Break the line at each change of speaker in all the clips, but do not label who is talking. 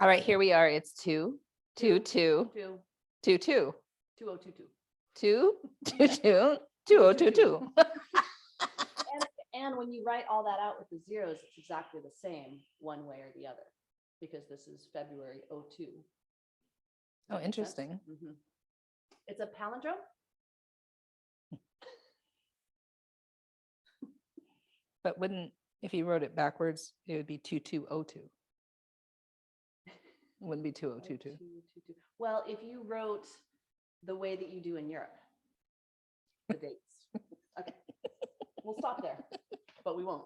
All right, here we are. It's 2, 2, 2, 2, 2,
2022.
2, 2, 2, 2022.
And when you write all that out with the zeros, it's exactly the same one way or the other, because this is February 02.
Oh, interesting.
Mm-hmm. It's a palindrome.
But if you wrote it backwards, it would be 2202. It wouldn't be 2022.
Well, if you wrote the way that you do in Europe, the dates. Okay, we'll stop there, but we won't.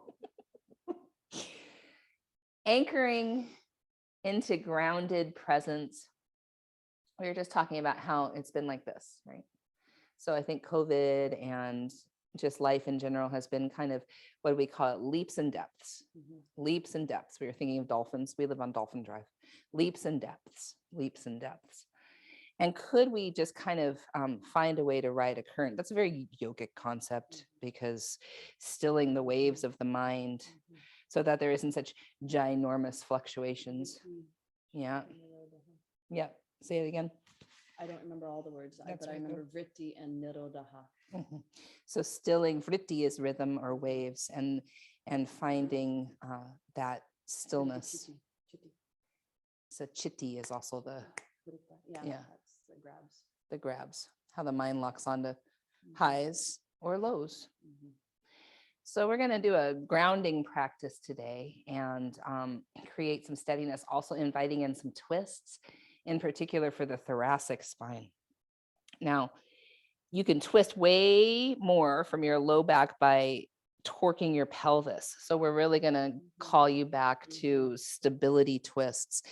Anchoring into grounded presence. We were just talking about how it's been like this, right? So I think COVID and just life in general has been kind of, what do we call it? Leaps and depths. Mm-hmm. Leaps and depths. We were thinking of dolphins. We live on Dolphin Drive. Leaps and depths, leaps and depths. And could we just kind of find a way to ride a current? That's a very yogic concept, because stilling the waves of the mind so that there isn't such ginormous fluctuations. Yeah. Yeah. Say it again.
I don't remember all the words, but I remember vritti and nirodha.
Mm-hmm. So stilling, vritti is rhythm or waves, and finding that stillness. So chitti is also the
that's
the grabs, how the mind locks onto highs or lows. Mm-hmm. So we're going to do a grounding practice today and create some steadiness, also inviting in some twists, in particular for the thoracic spine. Now, you can twist way more from your low back by torquing your pelvis. So we're really going to call you back to stability twists.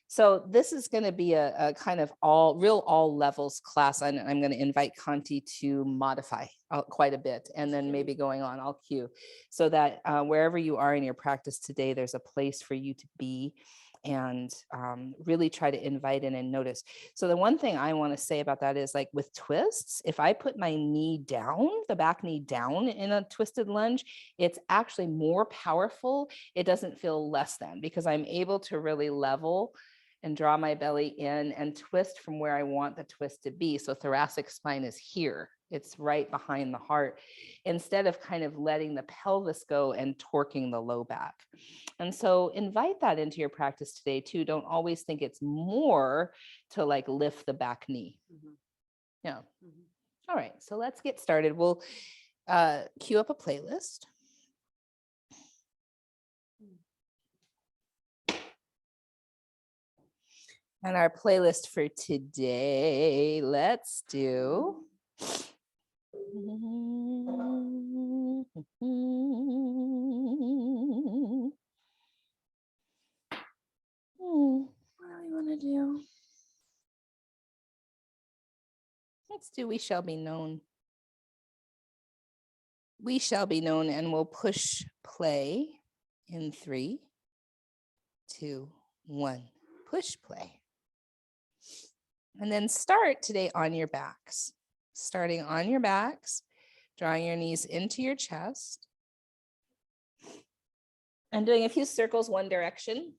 So this is going to be a kind of all levels class. And I'm going to invite Kanti to modify quite a bit, and then maybe going on, I'll cue, so that wherever you are in your practice today, there's a place for you to be, and really try to invite in and notice. So the one thing I want to say about that is, like with twists, if I put my knee down, the back knee down in a twisted lunge, it's actually more powerful. It doesn't feel less than, because I'm able to really level and draw my belly in and twist from where I want the twist to be. So thoracic spine is here. It's right behind the heart, instead of kind of letting the pelvis go and torquing the low back. And so invite that into your practice today too. Don't always think it's more to like lift the back knee. Mm-hmm. Yeah. Mm-hmm. All right, so let's get started. We'll cue up a playlist. And our playlist for today, let's do. What do we want to do? Let's do We Shall Be Known. We Shall Be Known, and we'll push play in 3, 2, 1. Push play. And then start today on your backs. Starting on your backs, drawing your knees into your chest, and doing a few circles one direction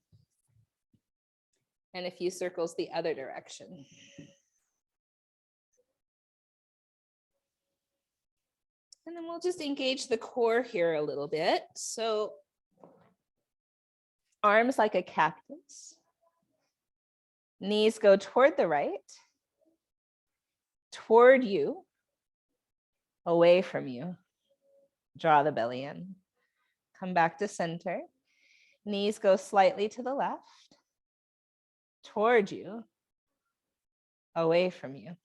and a few circles the other direction. And then we'll just engage the core here a little bit. So arms like a cactus. Knees go toward the right, toward you, away from you. Draw the belly in. Come back to center. Knees go slightly to the left, toward you, away from you.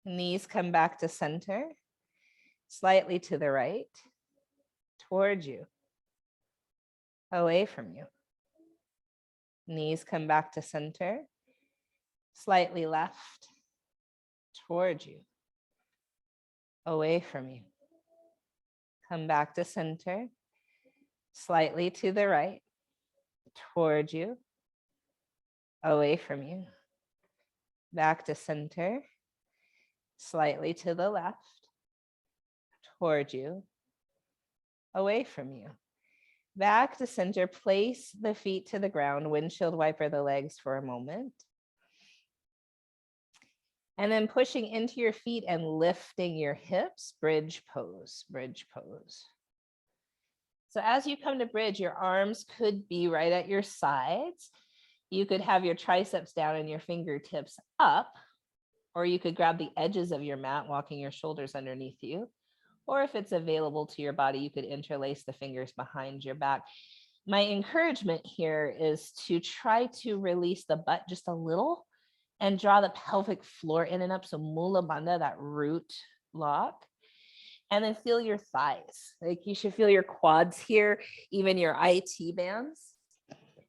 Knees come back to center, slightly to the right, toward you, away from you. Knees come back to center, slightly left, toward you, away from you. Come back to center, slightly to the right, toward you, away from you. Back to center, slightly to the left, toward you, away from you. Back to center, place the feet to the ground, windshield wiper the legs for a moment. And then pushing into your feet and lifting your hips, bridge pose, bridge pose. So as you come to bridge, your arms could be right at your sides. You could have your triceps down and your fingertips up, or you could grab the edges of your mat, walking your shoulders underneath you. Or if it's available to your body, you could interlace the fingers behind your back. My encouragement here is to try to release the butt just a little and draw the pelvic floor in and up. So mula bandha, that root lock. And then feel your thighs. Like you should feel your quads here, even your IT bands.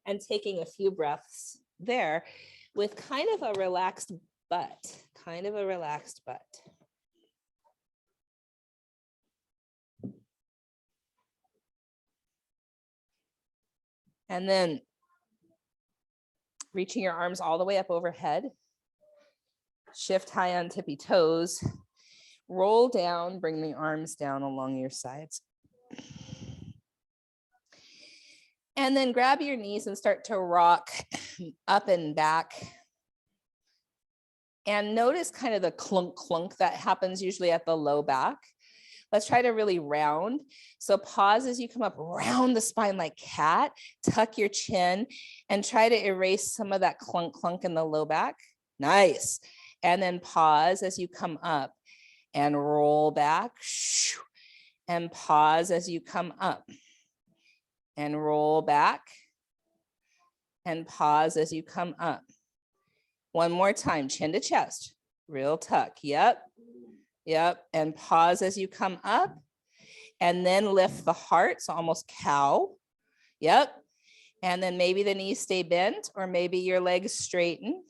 And taking a few breaths there with kind of a relaxed butt, kind of a relaxed butt. And then reaching your arms all the way up overhead. Shift high on tippy toes. Roll down, bring the arms down along your sides. And then grab your knees and start to rock up and back. And notice kind of the clunk clunk that happens usually at the low back. Let's try to really round. So pause as you come up, round the spine like cat, tuck your chin, and try to erase some of that clunk clunk in the low back. Nice. And then pause as you come up and roll back. And pause as you come up and roll back. And pause as you come up. One more time, chin to chest, real tuck. Yep. Yep. And pause as you come up and then lift the heart. So almost cow. Yep. And then maybe the knees stay bent or maybe your legs straighten.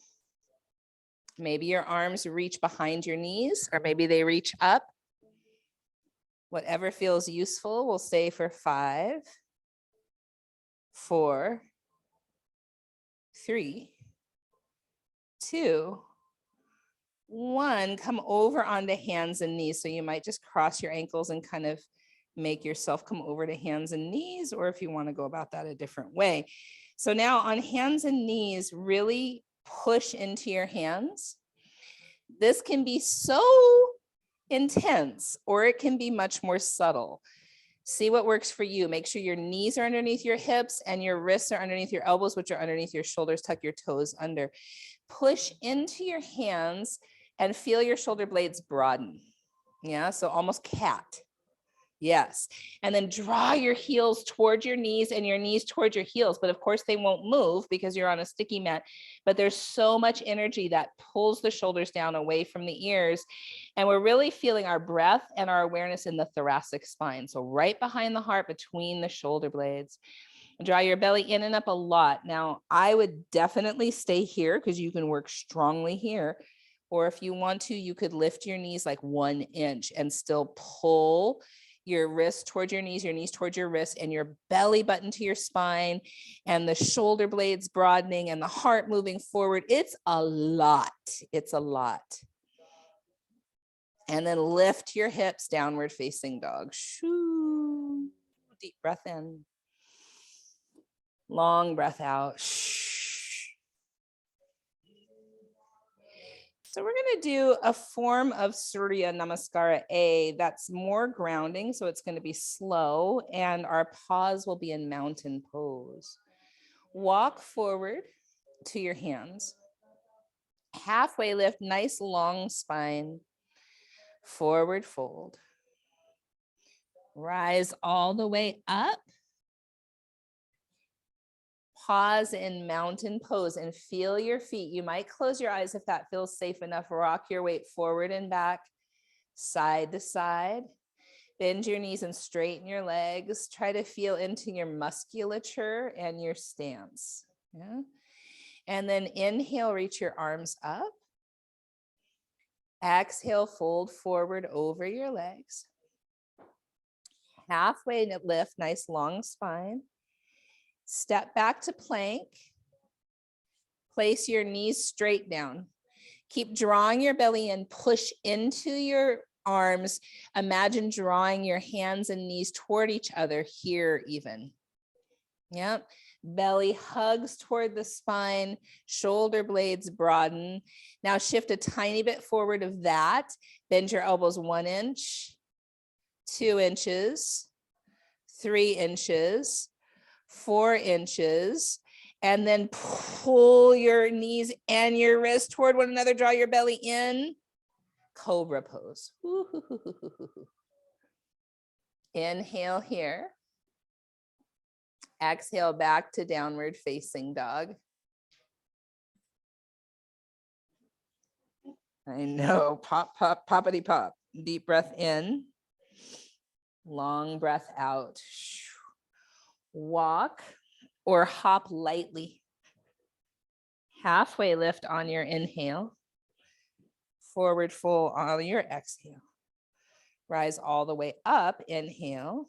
Maybe your arms reach behind your knees or maybe they reach up. Whatever feels useful, we'll stay for 5, 4, 3, 2, 1. Come over onto hands and knees. So you might just cross your ankles and kind of make yourself come over to hands and knees, or if you want to go about that a different way. So now on hands and knees, really push into your hands. This can be so intense, or it can be much more subtle. See what works for you. Make sure your knees are underneath your hips and your wrists are underneath your elbows, which are underneath your shoulders. Tuck your toes under. Push into your hands and feel your shoulder blades broaden. Yeah, so almost cat. Yes. And then draw your heels towards your knees and your knees towards your heels. But of course they won't move because you're on a sticky mat, but there's so much energy that pulls the shoulders down away from the ears. And we're really feeling our breath and our awareness in the thoracic spine. So right behind the heart, between the shoulder blades. Draw your belly in and up a lot. Now, I would definitely stay here because you can work strongly here. Or if you want to, you could lift your knees like 1 inch and still pull your wrists towards your knees towards your wrists, and your belly button to your spine, and the shoulder blades broadening and the heart moving forward. It's a lot. It's a lot. And then lift your hips, downward facing dog. Shoo. Deep breath in. Long breath out. So we're going to do a form of Surya Namaskara A that's more grounding. So it's going to be slow and our pause will be in mountain pose. Walk forward to your hands. Halfway lift, nice long spine. Forward fold. Rise all the way up. Pause in mountain pose and feel your feet. You might close your eyes if that feels safe enough. Rock your weight forward and back, side to side. Bend your knees and straighten your legs. Try to feel into your musculature and your stance. Yeah. And then inhale, reach your arms up. Exhale, fold forward over your legs. Halfway lift, nice long spine. Step back to plank. Place your knees straight down. Keep drawing your belly in, push into your arms. Imagine drawing your hands and knees toward each other here even. Yep. Belly hugs toward the spine, shoulder blades broaden. Now shift a tiny bit forward of that. Bend your elbows 1 inch, 2 inches, 3 inches, 4 inches, and then pull your knees and your wrists toward one another. Draw your belly in. Cobra pose. Inhale here. Exhale back to downward facing dog. I know, pop, pop, poppity pop. Deep breath in. Long breath out. Walk or hop lightly. Halfway lift on your inhale. Forward fold on your exhale. Rise all the way up, inhale.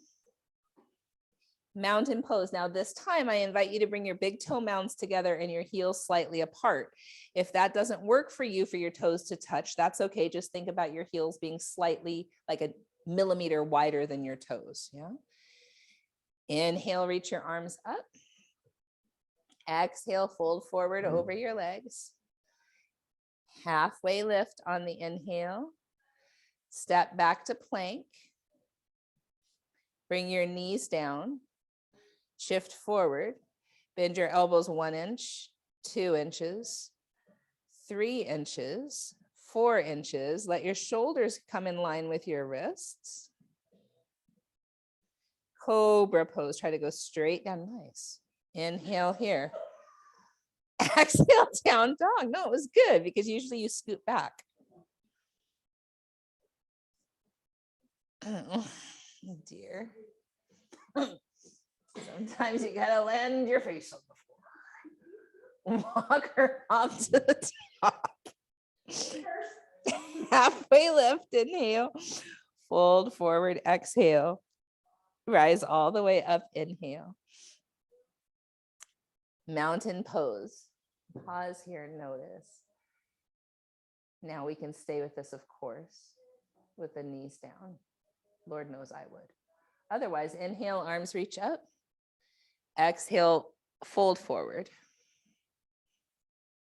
Mountain pose. Now this time I invite you to bring your big toe mounds together and your heels slightly apart. If that doesn't work for you for your toes to touch, that's okay. Just think about your heels being slightly like a millimeter wider than your toes. Yeah. Inhale, reach your arms up. Exhale, fold forward over your legs. Halfway lift on the inhale. Step back to plank. Bring your knees down. Shift forward. Bend your elbows 1 inch, 2 inches, 3 inches, 4 inches. Let your shoulders come in line with your wrists. Cobra pose. Try to go straight down. Nice. Inhale here. Exhale, down dog. No, it was good because usually you scoot back. Oh, dear. Sometimes you gotta land your face on the floor. Walk her up to the top. Halfway lift, inhale. Fold forward, exhale. Rise all the way up, inhale. Mountain pose. Pause here, notice. Now we can stay with this, of course, with the knees down. Lord knows I would. Otherwise, inhale, arms reach up. Exhale, fold forward.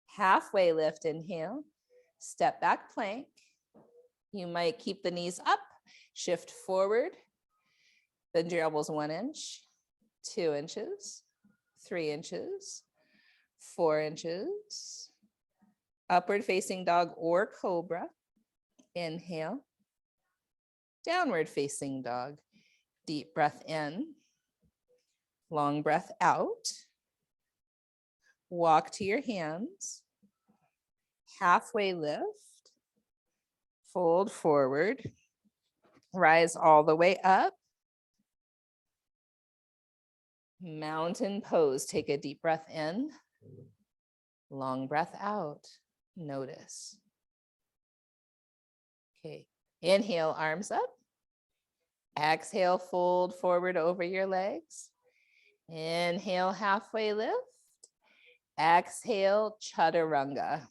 Halfway lift, inhale. Step back plank. You might keep the knees up, shift forward. Bend your elbows 1 inch, 2 inches, 3 inches, 4 inches. Upward facing dog or cobra. Inhale. Downward facing dog. Deep breath in. Long breath out. Walk to your hands. Halfway lift. Fold forward. Rise all the way up. Mountain pose. Take a deep breath in. Long breath out. Notice. Okay. Inhale, arms up. Exhale, fold forward over your legs. Inhale, halfway lift. Exhale, chaturanga.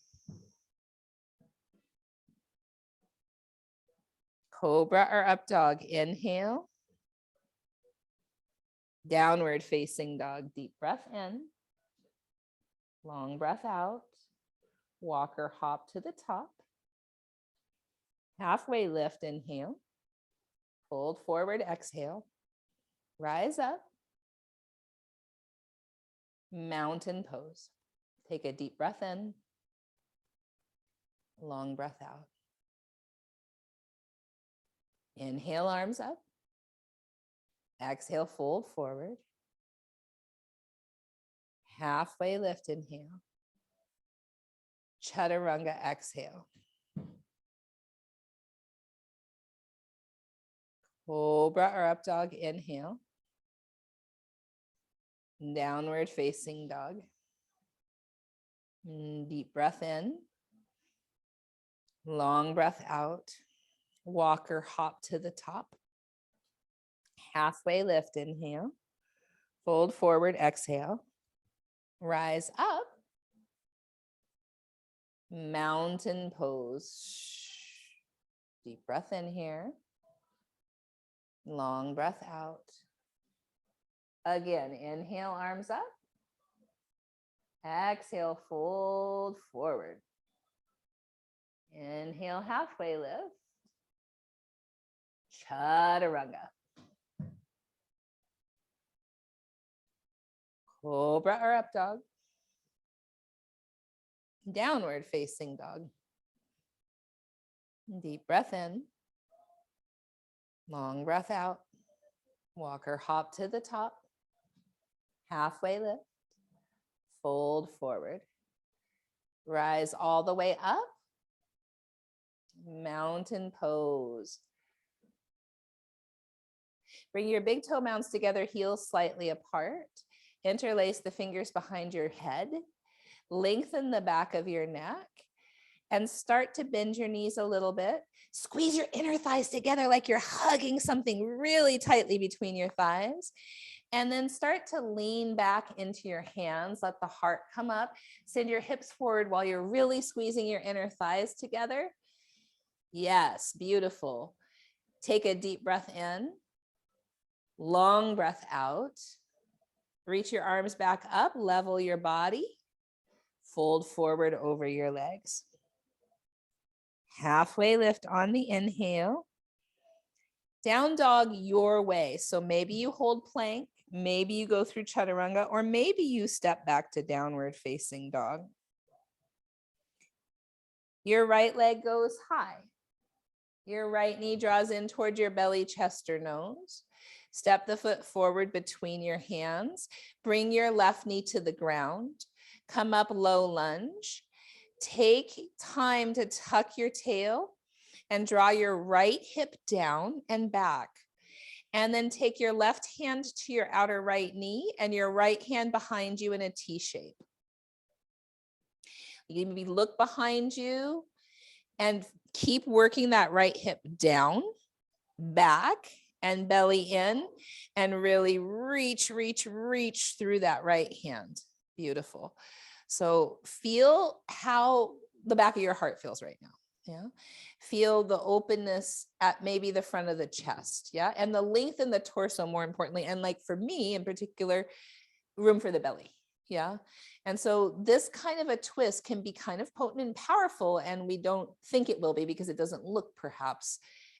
Cobra or up dog. Inhale. Downward facing dog. Deep breath in. Long breath out. Walk or hop to the top. Halfway lift, inhale. Fold forward, exhale. Rise up. Mountain pose. Take a deep breath in. Long breath out. Inhale, arms up. Exhale, fold forward. Halfway lift, inhale. Chaturanga, exhale. Cobra or up dog, inhale. Downward facing dog. Deep breath in. Long breath out. Walk or hop to the top. Halfway lift, inhale. Fold forward, exhale. Rise up. Mountain pose. Deep breath in here. Long breath out. Again, inhale, arms up. Exhale, fold forward. Inhale, halfway lift. Chaturanga. Cobra or up dog. Downward facing dog. Deep breath in. Long breath out. Walk or hop to the top. Halfway lift. Fold forward. Rise all the way up. Mountain pose. Bring your big toe mounds together, heels slightly apart. Interlace the fingers behind your head. Lengthen the back of your neck and start to bend your knees a little bit. Squeeze your inner thighs together like you're hugging something really tightly between your thighs. And then start to lean back into your hands. Let the heart come up. Send your hips forward while you're really squeezing your inner thighs together. Yes, beautiful. Take a deep breath in. Long breath out. Reach your arms back up. Level your body. Fold forward over your legs. Halfway lift on the inhale. Down dog your way. So maybe you hold plank, maybe you go through chaturanga, or maybe you step back to downward facing dog. Your right leg goes high. Your right knee draws in toward your belly, chest, or nose. Step the foot forward between your hands. Bring your left knee to the ground. Come up low lunge. Take time to tuck your tail and draw your right hip down and back. And then take your left hand to your outer right knee and your right hand behind you in a T shape. You can maybe look behind you and keep working that right hip down, back, and belly in, and really reach through that right hand. Beautiful. So feel how the back of your heart feels right now. Yeah. Feel the openness at maybe the front of the chest. Yeah. And the length in the torso, more importantly. And like for me in particular, room for the belly. Yeah. And so this kind of a twist can be kind of potent and powerful. And we don't think it will be because it doesn't look perhaps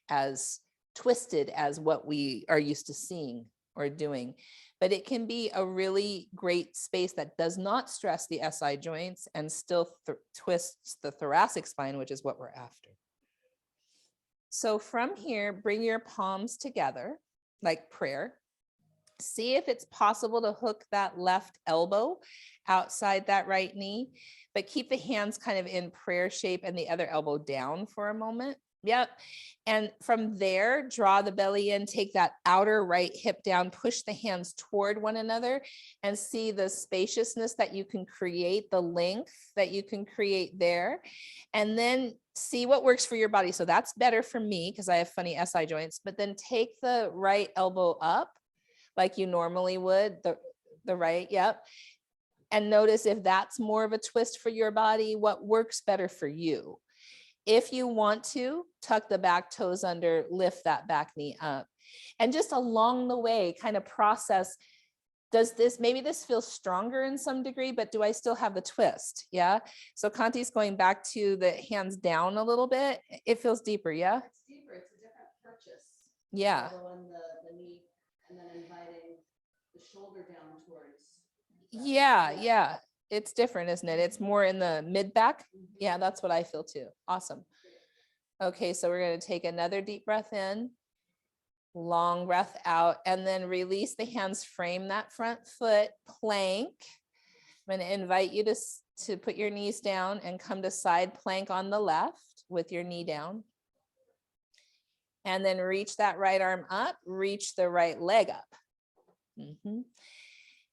as twisted as what we are used to seeing or doing. But it can be a really great space that does not stress the SI joints and still twists the thoracic spine, which is what we're after. So from here, bring your palms together like prayer. See if it's possible to hook that left elbow outside that right knee, but keep the hands kind of in prayer shape and the other elbow down for a moment. Yep. And from there, draw the belly in, take that outer right hip down, push the hands toward one another and see the spaciousness that you can create, the length that you can create there. And then see what works for your body. So that's better for me because I have funny SI joints, but then take the right elbow up like you normally would, the right, yep. And notice if that's more of a twist for your body, what works better for you. If you want to, tuck the back toes under, lift that back knee up. And just along the way, kind of process, does this, maybe this feels stronger in some degree, but do I still have the twist? Yeah. So Kanti's going back to the hands down a little bit. It feels deeper, yeah?
It's deeper, it's a different purchase.
Yeah.
The knee, and then inviting the shoulder down towards.
Yeah. It's different, isn't it? It's more in the mid back. Yeah, that's what I feel too. Awesome. Okay, so we're going to take another deep breath in, long breath out, and then release the hands, frame that front foot, plank. I'm going to invite you to put your knees down and come to side plank on the left with your knee down. And then reach that right arm up, reach the right leg up.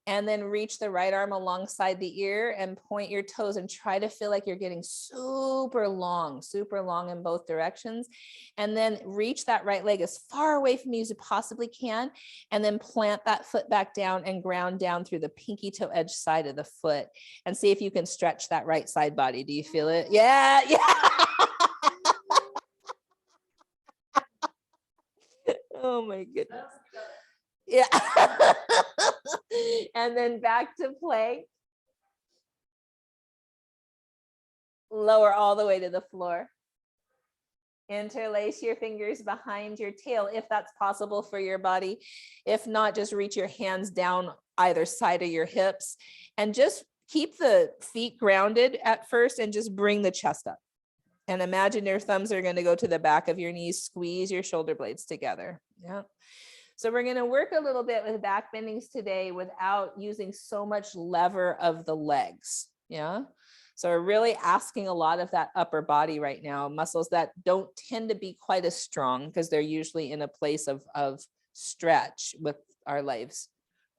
And then reach the right arm alongside the ear and point your toes and try to feel like you're getting super long in both directions. And then reach that right leg as far away from you as you possibly can. And then plant that foot back down and ground down through the pinky toe edge side of the foot and see if you can stretch that right side body. Do you feel it? Yeah. Oh my goodness. Yeah. And then back to plank. Lower all the way to the floor. Interlace your fingers behind your tail if that's possible for your body. If not, just reach your hands down either side of your hips and just keep the feet grounded at first and just bring the chest up. And imagine your thumbs are going to go to the back of your knees, squeeze your shoulder blades together. Yeah. So we're going to work a little bit with back bendings today without using so much lever of the legs. Yeah. So we're really asking a lot of that upper body right now, muscles that don't tend to be quite as strong because they're usually in a place of stretch with our lives.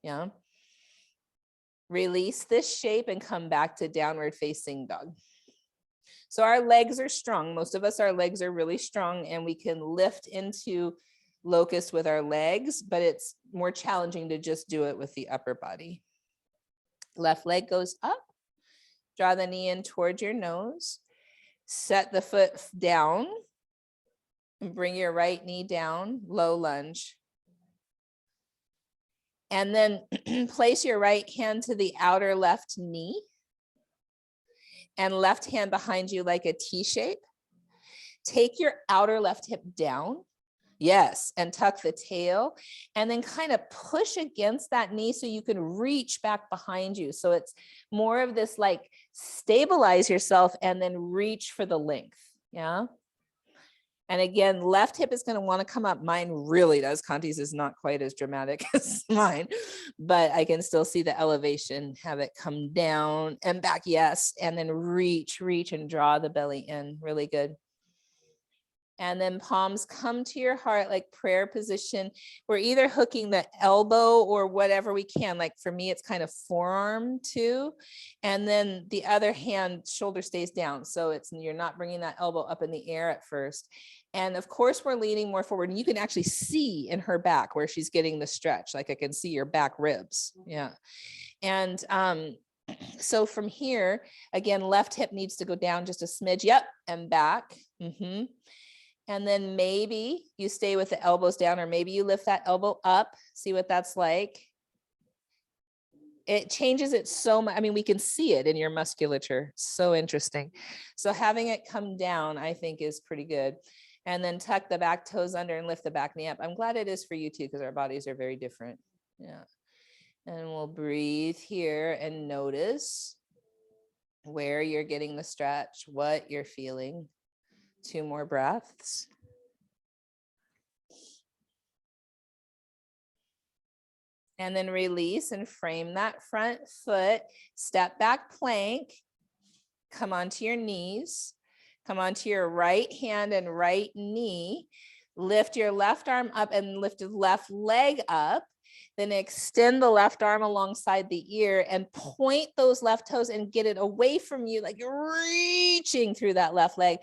Yeah. Release this shape and come back to downward facing dog. So our legs are strong. Most of us, our legs are really strong and we can lift into locust with our legs, but it's more challenging to just do it with the upper body. Left leg goes up. Draw the knee in towards your nose. Set the foot down and bring your right knee down, low lunge. And then place your right hand to the outer left knee and left hand behind you like a T shape. Take your outer left hip down. Yes, and tuck the tail and then kind of push against that knee so you can reach back behind you. So it's more of this like stabilize yourself and then reach for the length. Yeah. And again, left hip is going to want to come up. Mine really does. Conti's is not quite as dramatic as mine, but I can still see the elevation, have it come down and back. Yes. And then reach and draw the belly in. Really good. And then palms come to your heart like prayer position. We're either hooking the elbow or whatever we can. Like for me, it's kind of forearm too. And then the other hand, shoulder stays down. So you're not bringing that elbow up in the air at first. And of course, we're leaning more forward. And you can actually see in her back where she's getting the stretch. Like I can see your back ribs. Yeah. And so from here, again, left hip needs to go down just a smidge. Yep. And back. Mm-hmm. And then maybe you stay with the elbows down, or maybe you lift that elbow up. See what that's like. It changes it so much. I mean, we can see it in your musculature. So interesting. So having it come down, I think, is pretty good. And then tuck the back toes under and lift the back knee up. I'm glad it is for you too, because our bodies are very different. Yeah. And we'll breathe here and notice where you're getting the stretch, what you're feeling. 2 more breaths. And then release and frame that front foot. Step back plank. Come onto your knees. Come onto your right hand and right knee. Lift your left arm up and lift the left leg up. Then extend the left arm alongside the ear and point those left toes and get it away from you, like you're reaching through that left leg.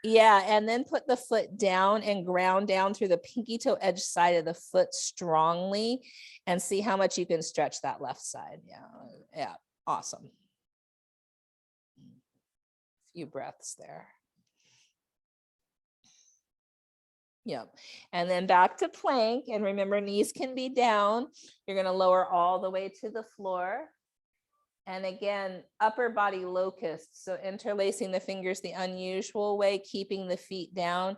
Yeah, and then put the foot down and ground down through the pinky toe edge side of the foot strongly and see how much you can stretch that left side. Yeah, awesome. A few breaths there. Yep. And then back to plank. And remember, knees can be down. You're going to lower all the way to the floor. And again, upper body locust. So interlacing the fingers the unusual way, keeping the feet down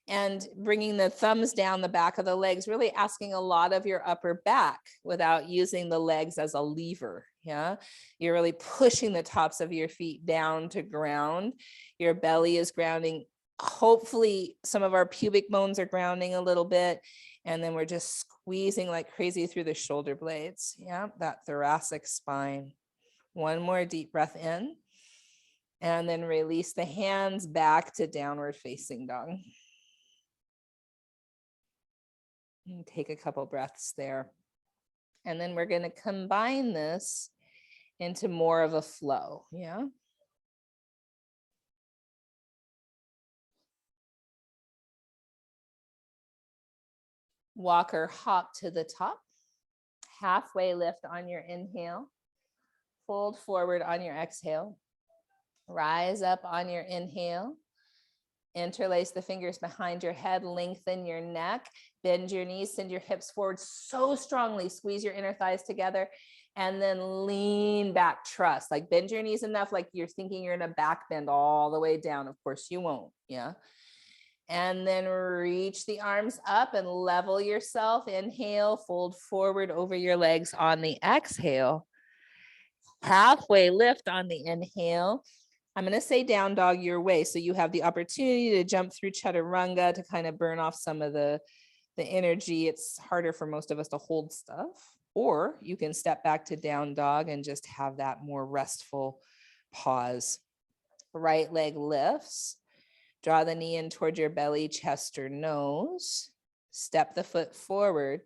and bringing the thumbs down the back of the legs, really asking a lot of your upper back without using the legs as a lever. Yeah. You're really pushing the tops of your feet down to ground. Your belly is grounding. Hopefully some of our pubic bones are grounding a little bit. And then we're just squeezing like crazy through the shoulder blades. Yeah. That thoracic spine. 1 more deep breath in, and then release the hands back to downward facing dog. And take a couple breaths there. And then we're going to combine this into more of a flow. Yeah. Walk or hop to the top. Halfway lift on your inhale. Fold forward on your exhale. Rise up on your inhale. Interlace the fingers behind your head, lengthen your neck. Bend your knees, send your hips forward so strongly, squeeze your inner thighs together, and then lean back, trust. Like bend your knees enough like you're thinking you're in a back bend all the way down. Of course you won't, yeah. And then reach the arms up and level yourself. Inhale, fold forward over your legs on the exhale. Halfway lift on the inhale. I'm going to say down dog your way. So you have the opportunity to jump through chaturanga to kind of burn off some of the energy. It's harder for most of us to hold stuff. Or you can step back to down dog and just have that more restful pause. Right leg lifts. Draw the knee in toward your belly, chest, or nose. Step the foot forward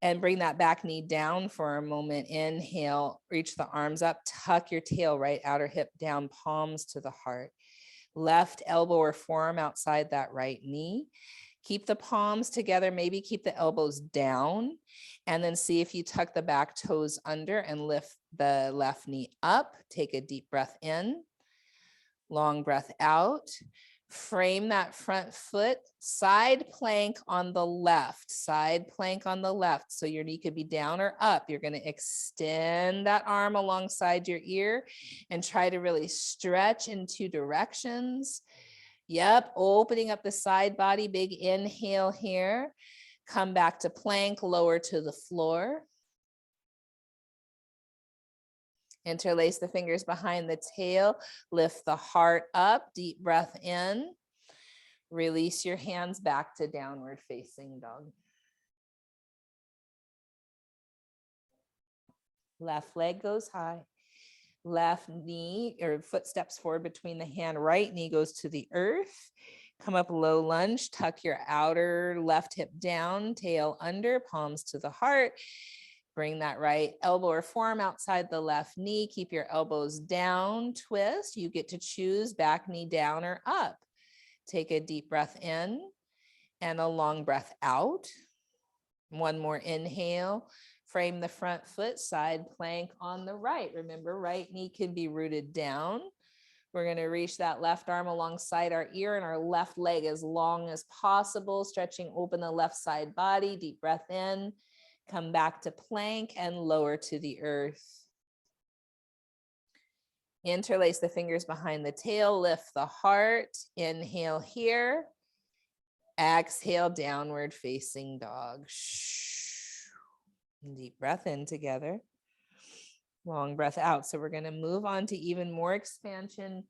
and bring that back knee down for a moment. Inhale, reach the arms up, tuck your tail, right outer hip down, palms to the heart. Left elbow or forearm outside that right knee. Keep the palms together, maybe keep the elbows down, and then see if you tuck the back toes under and lift the left knee up. Take a deep breath in, long breath out. Frame that front foot, side plank on the left, side plank on the left. So your knee could be down or up. You're going to extend that arm alongside your ear and try to really stretch in two directions. Yep, opening up the side body, big inhale here. Come back to plank, lower to the floor. Interlace the fingers behind the tail, lift the heart up, deep breath in. Release your hands back to downward facing dog. Left leg goes high. Left knee or foot steps forward between the hand. Right knee goes to the earth. Come up low lunge, tuck your outer left hip down, tail under, palms to the heart. Bring that right elbow or forearm outside the left knee. Keep your elbows down, twist. You get to choose back knee down or up. Take a deep breath in and a long breath out. One more inhale. Frame the front foot, side plank on the right. Remember, right knee can be rooted down. We're going to reach that left arm alongside our ear and our left leg as long as possible, stretching open the left side body. Deep breath in. Come back to plank and lower to the earth. Interlace the fingers behind the tail, lift the heart. Inhale here. Exhale, downward facing dog. Deep breath in together. Long breath out. So we're going to move on to even more expansion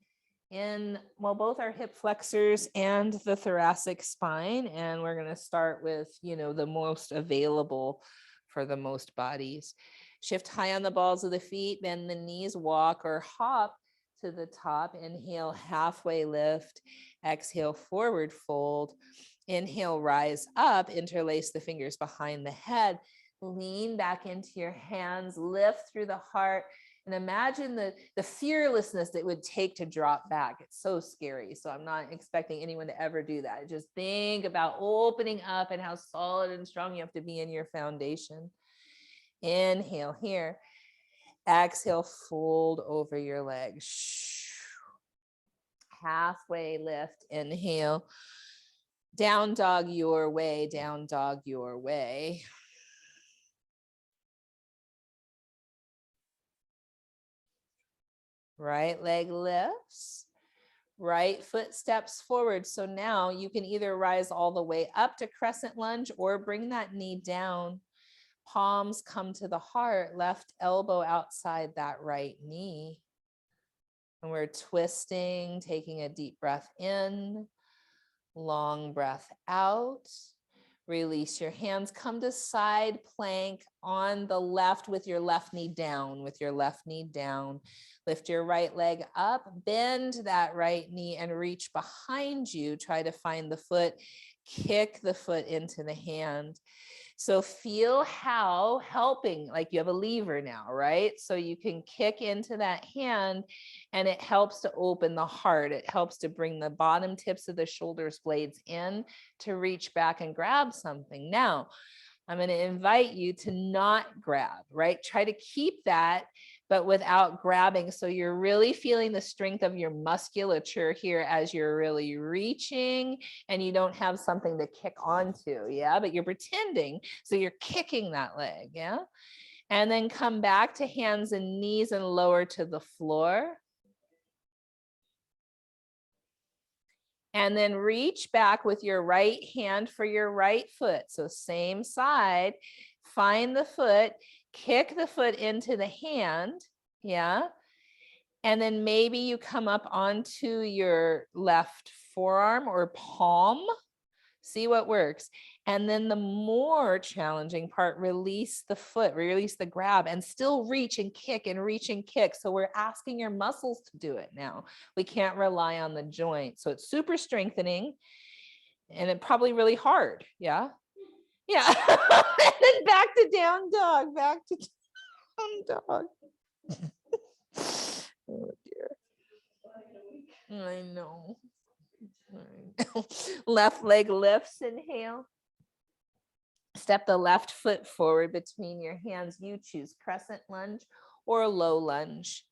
in, well, both our hip flexors and the thoracic spine. And we're going to start with, the most available for the most bodies. Shift high on the balls of the feet, bend the knees, walk or hop to the top. Inhale, halfway lift. Exhale, forward fold. Inhale, rise up, interlace the fingers behind the head. Lean back into your hands, lift through the heart, and imagine the fearlessness that it would take to drop back. It's so scary. So I'm not expecting anyone to ever do that. Just think about opening up and how solid and strong you have to be in your foundation. Inhale here. Exhale, fold over your legs. Halfway lift, inhale. Down dog your way, down dog your way. Right leg lifts, right foot steps forward. So now you can either rise all the way up to crescent lunge or bring that knee down. Palms come to the heart, left elbow outside that right knee. And we're twisting, taking a deep breath in, long breath out. Release your hands, come to side plank on the left with your left knee down, Lift your right leg up, bend that right knee and reach behind you. Try to find the foot, kick the foot into the hand. So feel how helping, like you have a lever now, right? So you can kick into that hand and it helps to open the heart. It helps to bring the bottom tips of the shoulders blades in to reach back and grab something. Now, I'm going to invite you to not grab, right? Try to keep that, but without grabbing. So you're really feeling the strength of your musculature here as you're really reaching, and you don't have something to kick onto. Yeah, but you're pretending. So you're kicking that leg. Yeah. And then come back to hands and knees and lower to the floor. And then reach back with your right hand for your right foot. So same side, find the foot, kick the foot into the hand. Yeah. And then maybe you come up onto your left forearm or palm. See what works. And then the more challenging part, release the foot, release the grab, and still reach and kick and reach and kick. So we're asking your muscles to do it now. We can't rely on the joint. So it's super strengthening and it probably really hard. Yeah. Yeah. And then back to down dog, back to down dog. Oh dear. I know. Left leg lifts, inhale. Step the left foot forward between your hands. You choose crescent lunge or low lunge.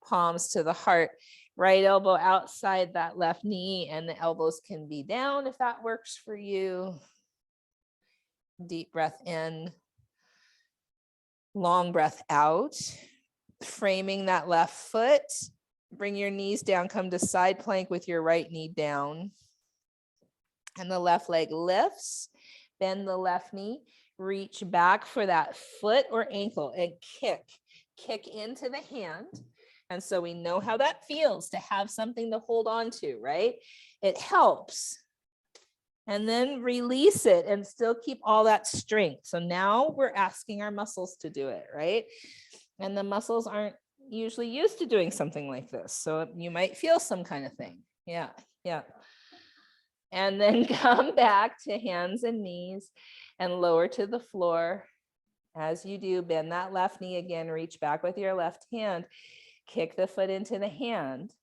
Palms to the heart. Right elbow outside that left knee, and the elbows can be down if that works for you. Deep breath in. Long breath out. Framing that left foot. Bring your knees down. Come to side plank with your right knee down. And the left leg lifts. Bend the left knee, reach back for that foot or ankle and kick into the hand. And so we know how that feels to have something to hold on to, right? It helps. And then release it and still keep all that strength. So now we're asking our muscles to do it, right? And the muscles aren't usually used to doing something like this. So you might feel some kind of thing. Yeah, yeah. And then come back to hands and knees and lower to the floor. As you do, bend that left knee again, reach back with your left hand, kick the foot into the hand.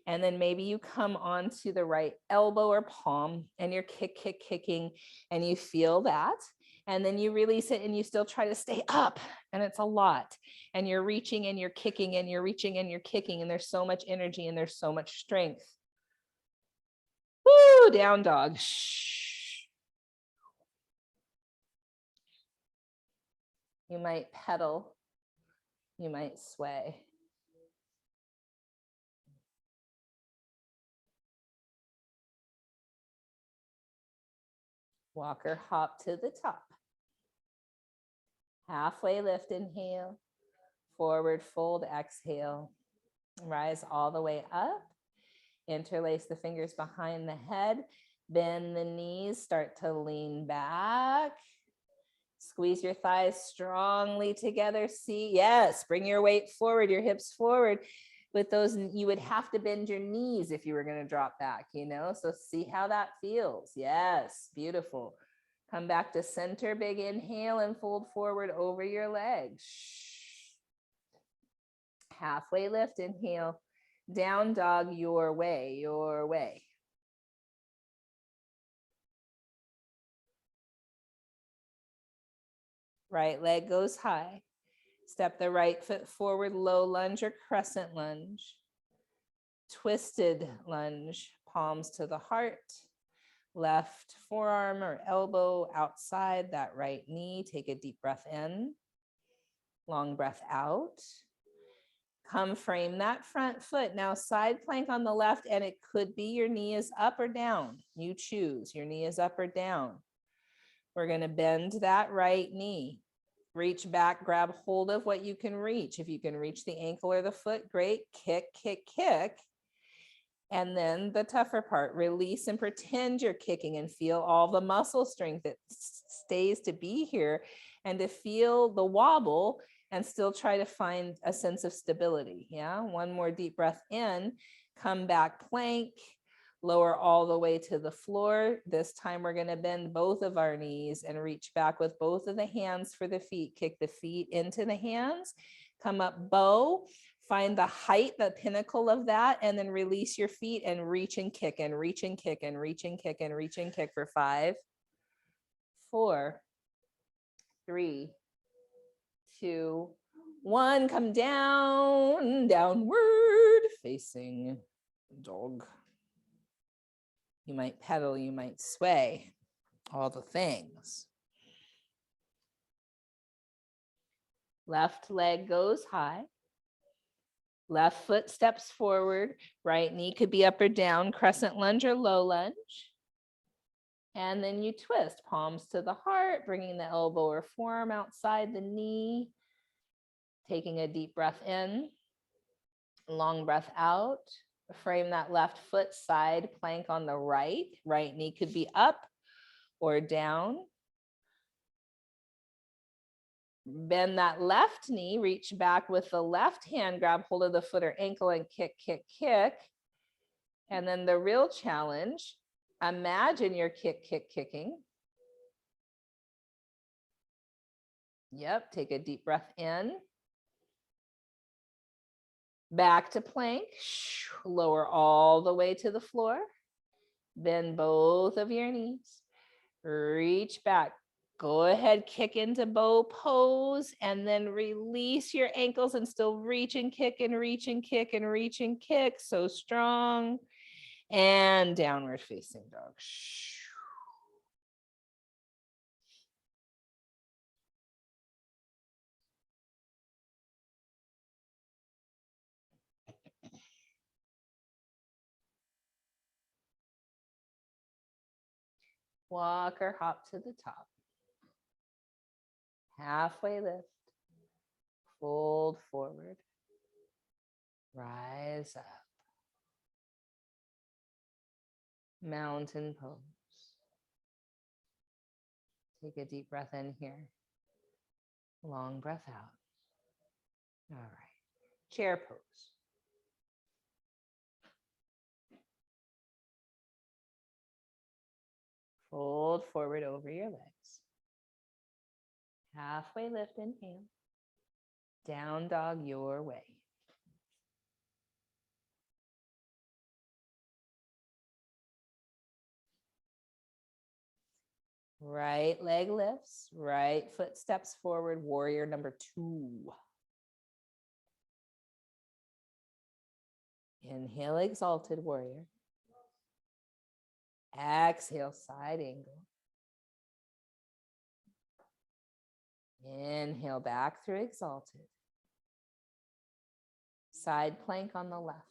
And then maybe you come onto the right elbow or palm and you're kicking, and you feel that. And then you release it and you still try to stay up, and it's a lot. And you're reaching and you're kicking and you're reaching and you're kicking, and there's so much energy and there's so much strength. Woo, down dog. You might pedal. You might sway. Walker hop to the top. Halfway lift, inhale. Forward fold, exhale. Rise all the way up. Interlace the fingers behind the head. Bend the knees, start to lean back. Squeeze your thighs strongly together. See, yes, bring your weight forward, your hips forward. With those, you would have to bend your knees if you were going to drop back, you know? So see how that feels. Yes, beautiful. Come back to center, big inhale, and fold forward over your legs. Halfway lift, inhale. Down dog, your way, your way. Right leg goes high. Step the right foot forward, low lunge or crescent lunge. Twisted lunge, palms to the heart. Left forearm or elbow outside that right knee. Take a deep breath in. Long breath out. Come frame that front foot. Now side plank on the left, and it could be your knee is up or down. You choose. Your knee is up or down. We're going to bend that right knee. Reach back, grab hold of what you can reach. If you can reach the ankle or the foot, great. Kick, kick, kick. And then the tougher part, release and pretend you're kicking and feel all the muscle strength that stays to be here, and to feel the wobble and still try to find a sense of stability. Yeah, one more deep breath in, come back plank, lower all the way to the floor. This time we're going to bend both of our knees and reach back with both of the hands for the feet. Kick the feet into the hands, come up bow, find the height, the pinnacle of that, and then release your feet and reach and kick and reach and kick and reach and kick and reach and kick for 5, 4, 3, 2, 1, come down, downward facing dog. You might pedal, you might sway, all the things. Left leg goes high. Left foot steps forward. Right knee could be up or down, crescent lunge or low lunge. And then you twist, palms to the heart, bringing the elbow or forearm outside the knee. Taking a deep breath in, long breath out. Frame that left foot, side plank on the right. Right knee could be up or down. Bend that left knee, reach back with the left hand, grab hold of the foot or ankle and kick, kick, kick. And then the real challenge, imagine you're kicking. Yep, take a deep breath in. Back to plank, lower all the way to the floor. Bend both of your knees, reach back. Go ahead, kick into bow pose and then release your ankles and still reach and kick and reach and kick and reach and kick. So strong. And downward facing dog. Walk or hop to the top. Halfway lift. Fold forward. Rise up. Mountain pose. Take a deep breath in here. Long breath out. All right. Chair pose. Fold forward over your legs. Halfway lift, inhale. Down dog your way. Right leg lifts, right foot steps forward, warrior number 2. Inhale, exalted warrior. Exhale, side angle. Inhale, back through exalted. Side plank on the left.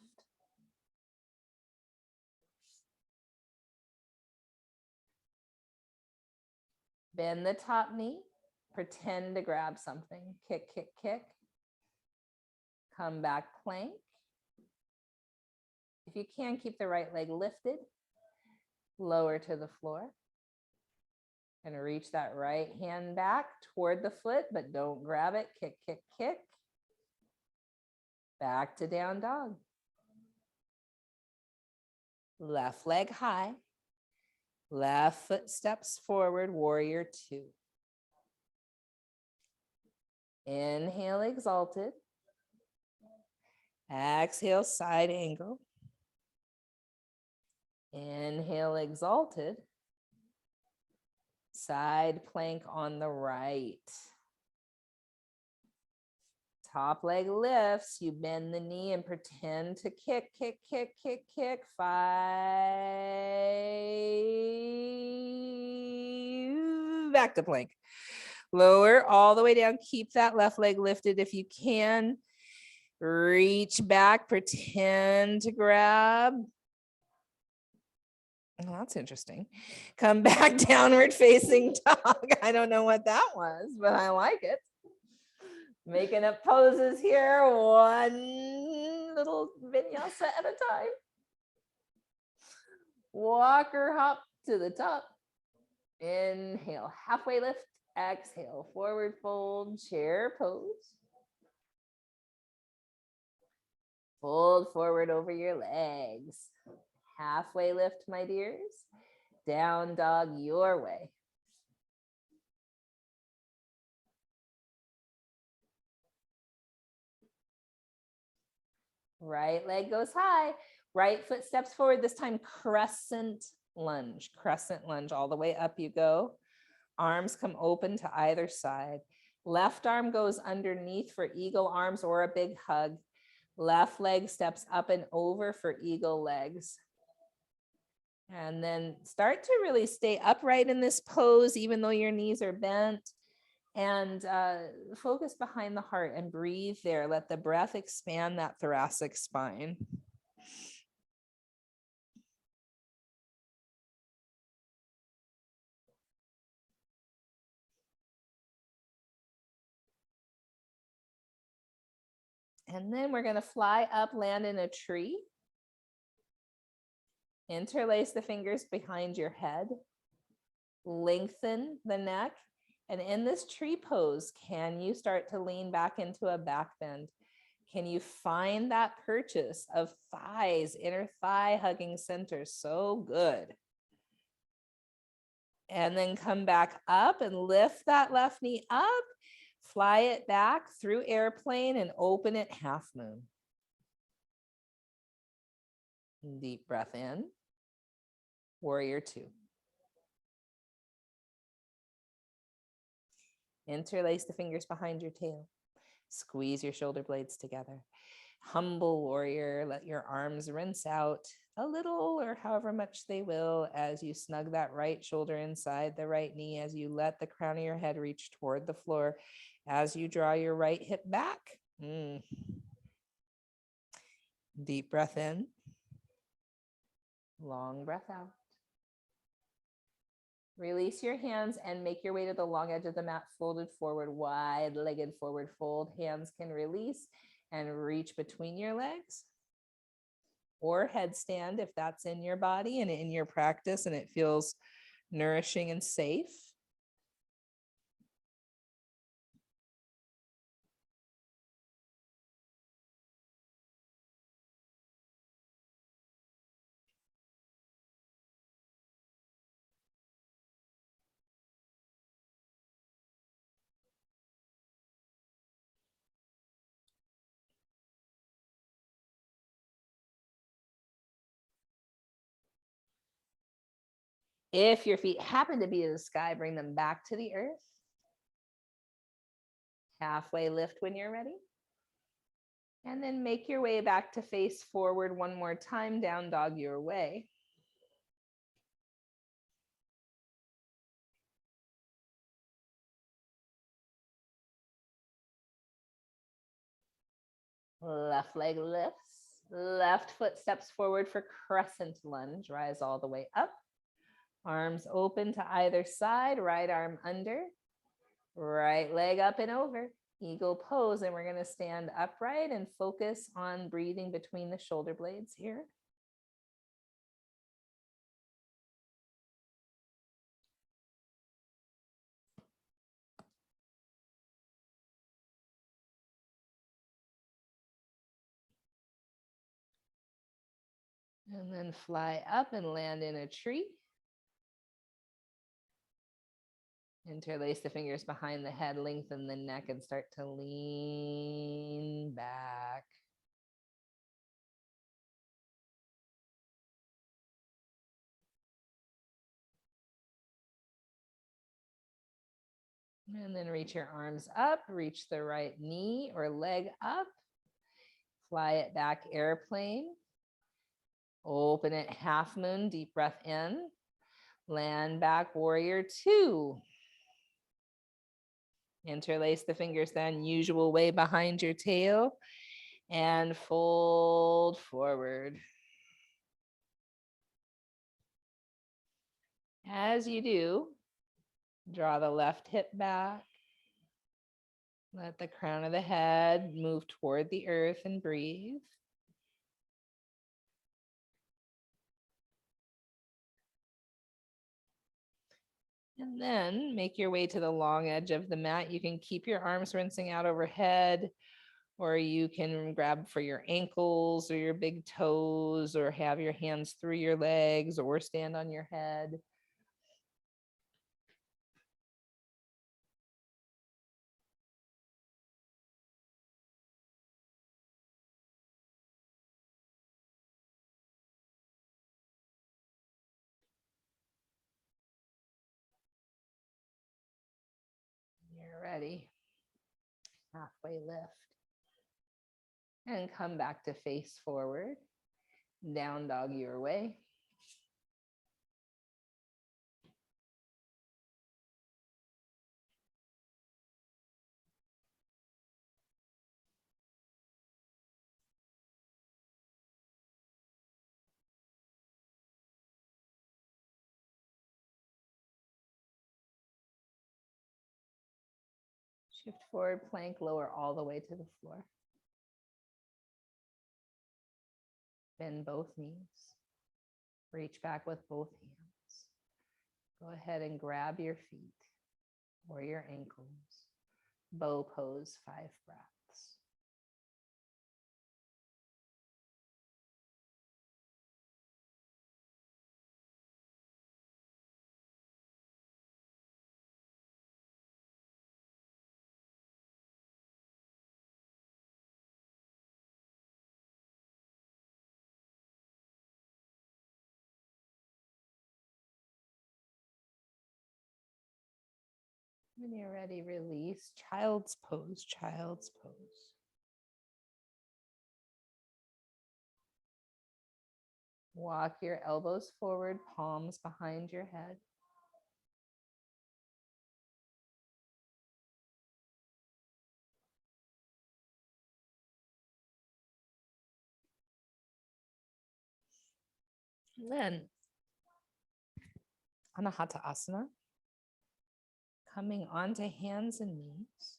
Bend the top knee. Pretend to grab something. Kick, kick, kick. Come back, plank. If you can, keep the right leg lifted. Lower to the floor. And reach that right hand back toward the foot, but don't grab it. Kick, kick, kick. Back to down dog. Left leg high. Left foot steps forward, warrior 2. Inhale, exalted. Exhale, side angle. Inhale, exalted. Side plank on the right. Top leg lifts. You bend the knee and pretend to kick, kick, kick, kick, kick. 5. Back to plank. Lower all the way down. Keep that left leg lifted if you can. Reach back, pretend to grab. Oh, that's interesting. Come back, downward facing dog. I don't know what that was, but I like it. Making up poses here, one little vinyasa at a time. Walk or hop to the top. Inhale, halfway lift. Exhale, forward fold, chair pose. Fold forward over your legs. Halfway lift, my dears. Down dog your way. Right leg goes high. Right foot steps forward. This time, crescent lunge. Crescent lunge. All the way up you go. Arms come open to either side. Left arm goes underneath for eagle arms or a big hug. Left leg steps up and over for eagle legs. And then start to really stay upright in this pose, even though your knees are bent. And focus behind the heart and breathe there. Let the breath expand that thoracic spine. And then we're going to fly up, land in a tree. Interlace the fingers behind your head. Lengthen the neck. And in this tree pose, can you start to lean back into a back bend? Can you find that purchase of thighs, inner thigh hugging center? So good. And then come back up and lift that left knee up. Fly it back through airplane and open it half moon. Deep breath in. Warrior two. Interlace the fingers behind your tail. Squeeze your shoulder blades together. Humble warrior. Let your arms rinse out a little or however much they will as you snug that right shoulder inside the right knee, as you let the crown of your head reach toward the floor, as you draw your right hip back. Deep breath in. Long breath out. Release your hands and make your way to the long edge of the mat, folded forward, wide-legged forward fold. Hands can release and reach between your legs, or headstand if that's in your body and in your practice and it feels nourishing and safe. If your feet happen to be in the sky, bring them back to the earth. Halfway lift when you're ready. And then make your way back to face forward one more time, down dog your way. Left leg lifts. Left foot steps forward for crescent lunge. Rise all the way up. Arms open to either side. Right arm under. Right leg up and over. Eagle pose. And we're going to stand upright and focus on breathing between the shoulder blades here. And then fly up and land in a tree. Interlace the fingers behind the head, lengthen the neck, and start to lean back. And then reach your arms up, reach the right knee or leg up. Fly it back, airplane. Open it, half moon, deep breath in. Land back, warrior two. Interlace the fingers the unusual way behind your tail and fold forward. As you do, draw the left hip back. Let the crown of the head move toward the earth and breathe. And then make your way to the long edge of the mat. You can keep your arms rinsing out overhead, or you can grab for your ankles or your big toes, or have your hands through your legs, or stand on your head. You're ready. halfway lift. And come back to face forward. Down dog your way. Shift forward, plank, lower all the way to the floor. Bend both knees. Reach back with both hands. Go ahead and grab your feet or your ankles. Bow pose, 5 breaths. When you're ready, release. Child's pose, child's pose. Walk your elbows forward, palms behind your head. And then Anahata Asana, coming onto hands and knees.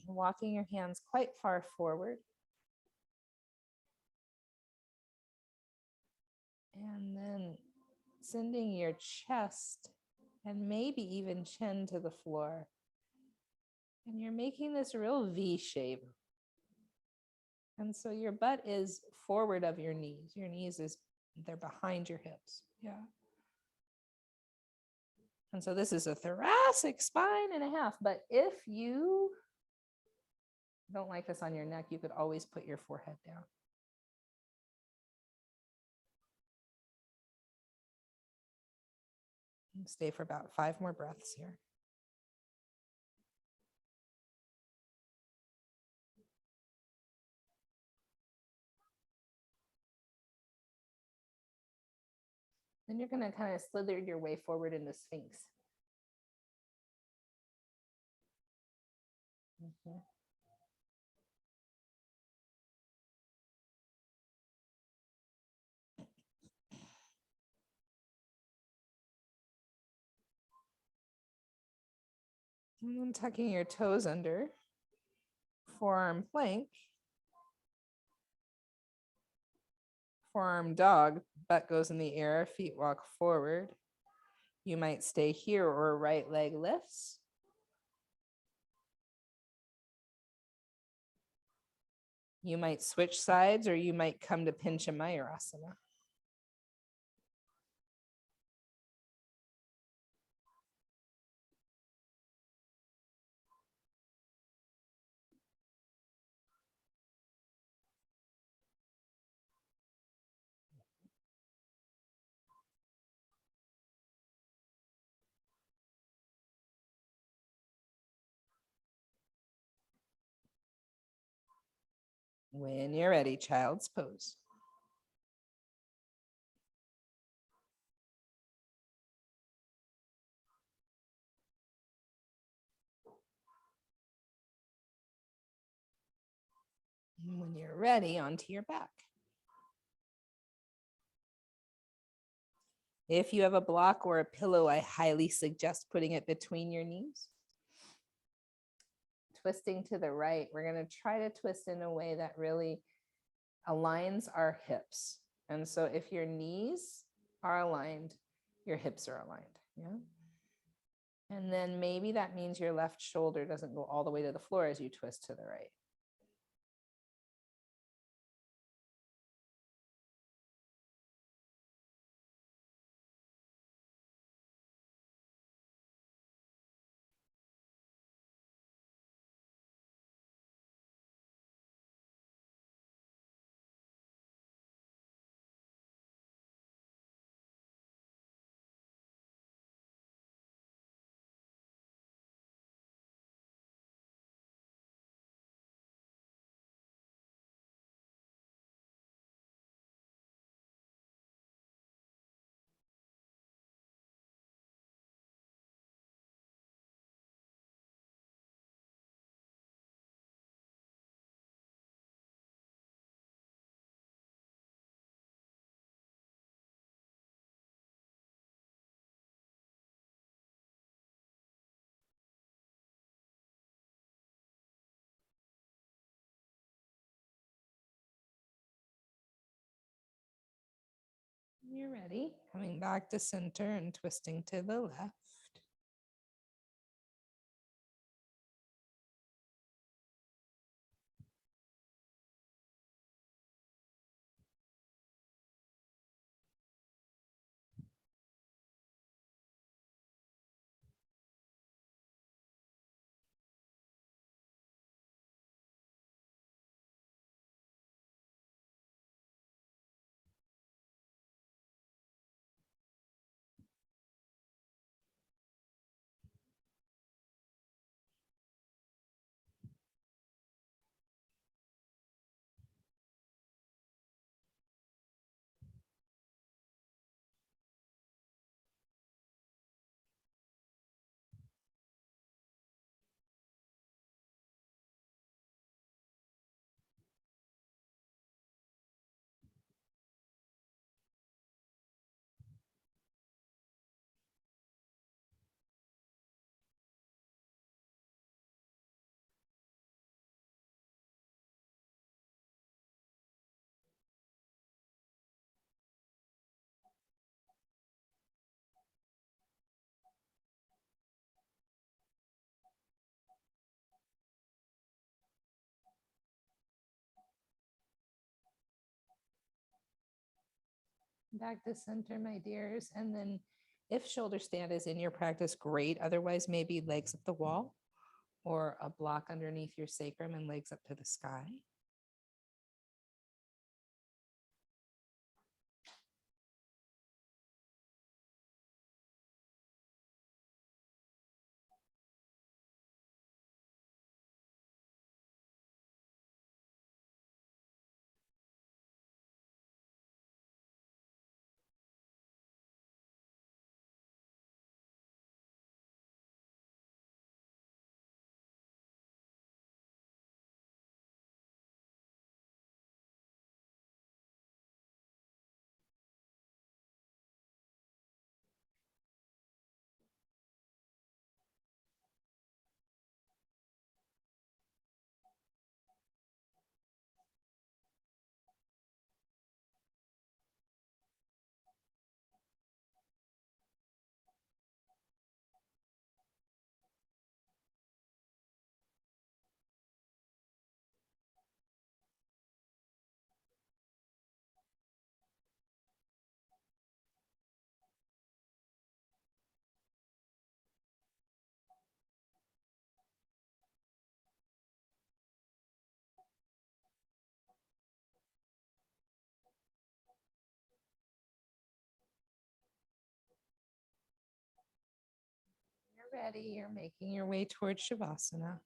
Walking your hands quite far forward. And then sending your chest and maybe even chin to the floor. And you're making this real V shape. And so your butt is forward of your knees. Your knees they're behind your hips. Yeah. And so this is a thoracic spine and a half. But if you don't like this on your neck, you could always put your forehead down. Stay for about 5 more breaths here. Then you're going to kind of slither your way forward into Sphinx. Mm-hmm. And then tucking your toes under, forearm plank, forearm dog, butt goes in the air, feet walk forward. You might stay here or right leg lifts. You might switch sides or you might come to Pincha Mayurasana. When you're ready, child's pose. And when you're ready, onto your back. If you have a block or a pillow, I highly suggest putting it between your knees. Twisting to the right, we're going to try to twist in a way that really aligns our hips. And so if your knees are aligned, your hips are aligned. Yeah. And then maybe that means your left shoulder doesn't go all the way to the floor as you twist to the right. You're ready. Coming back to center and twisting to the left. Back to center, my dears. And then if shoulder stand is in your practice, great. Otherwise, maybe legs up the wall or a block underneath your sacrum and legs up to the sky. You're ready. You're making your way towards Shavasana.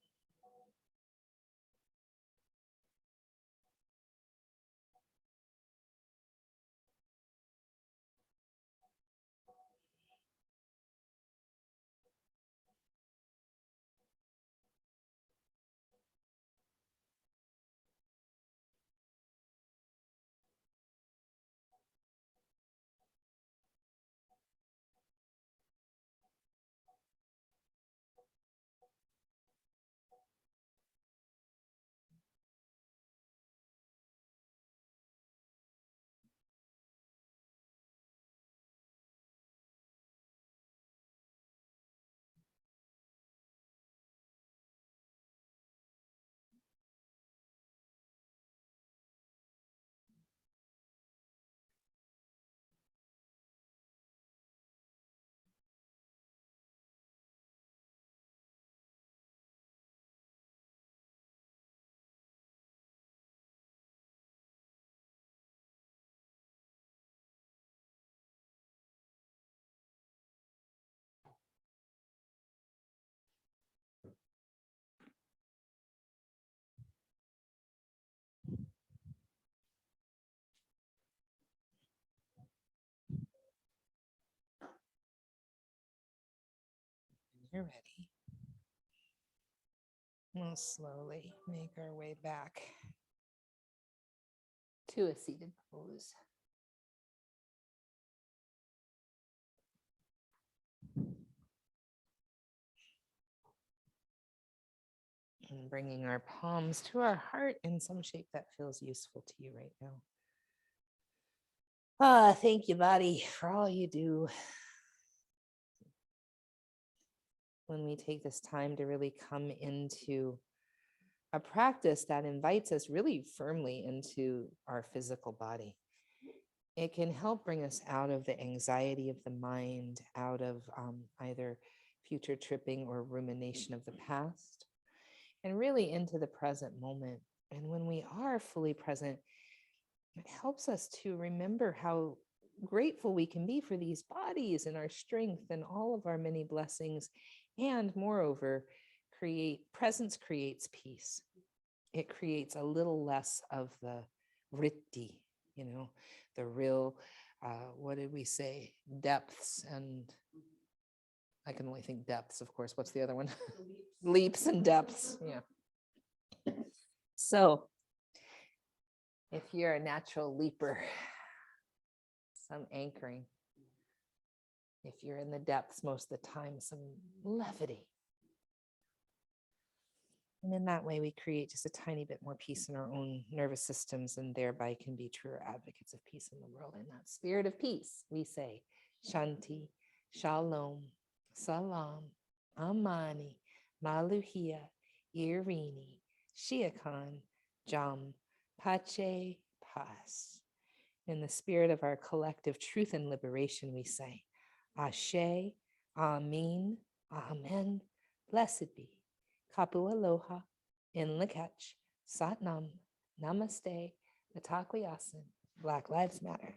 You're ready. We'll slowly make our way back to a seated pose. And bringing our palms to our heart in some shape that feels useful to you right now. Thank you, body, for all you do. When we take this time to really come into a practice that invites us really firmly into our physical body, it can help bring us out of the anxiety of the mind, out of either future tripping or rumination of the past, and really into the present moment. And when we are fully present, it helps us to remember how grateful we can be for these bodies and our strength and all of our many blessings. And moreover, presence creates peace. It creates a little less of the vritti, the real, what did we say? Depths. And I can only think depths, of course. What's the other one? Leaps and depths. Yeah. So if you're a natural leaper, some anchoring. If you're in the depths most of the time, some levity. And in that way, we create just a tiny bit more peace in our own nervous systems, and thereby can be truer advocates of peace in the world. In that spirit of peace, we say, Shanti, Shalom, Salam, Amani, Maluhia, Irini, Shiakan, Jam, Pache, Pas. In the spirit of our collective truth and liberation, we say, Ashe, Amin, Amen, blessed be. Kapu Aloha, in Lakach, Satnam, Namaste, Natakwayasin, Black Lives Matter.